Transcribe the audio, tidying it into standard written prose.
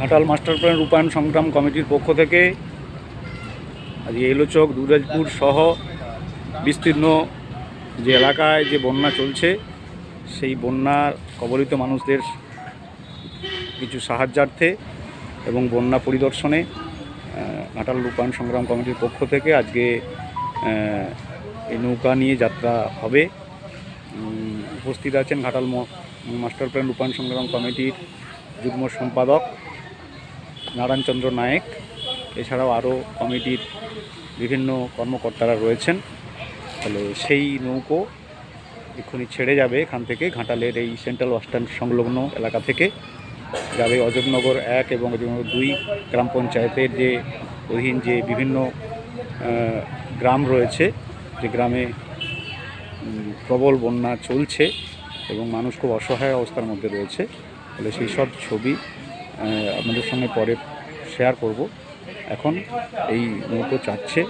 Ghatal master plan রূপায়ণ সংগ্রাম কমিটির পক্ষ থেকে আজ এলোচক দুরাজপুর সহ বিস্তীর্ণ যে এলাকায় যে বন্যা চলছে সেই বন্যার কবলিত মানুষদের কিছু সাহায্যার্থে এবং বন্যা পরিদর্শনে ঘাটাল রূপায়ণ সংগ্রাম কমিটির পক্ষ থেকে আজকে এই নৌকা নিয়ে যাত্রা হবে। উপস্থিত আছেন ঘাটাল মাস্টার প্ল্যান রূপায়ণ সংগ্রাম কমিটির যুগ্ম সম্পাদক নারায়ণচন্দ্র নায়েক, এছাড়াও আরও কমিটির বিভিন্ন কর্মকর্তারা রয়েছেন। তাহলে সেই নৌকো এক্ষুনি ছেড়ে যাবে এখান থেকে, ঘাটালের এই সেন্ট্রাল বাসস্ট্যান্ড সংলগ্ন এলাকা থেকে যাবে অযোধ্যনগর 1 এবং অযোধ্যনগর 2 গ্রাম পঞ্চায়েতের যে অধীন যে বিভিন্ন গ্রাম রয়েছে, যে গ্রামে প্রবল বন্যা চলছে এবং মানুষ খুব অসহায় অবস্থার মধ্যে রয়েছে। তাহলে সেই সব ছবি আপনাদের সঙ্গে পরে শেয়ার করব। এখন এই নৌকো চাচ্ছে।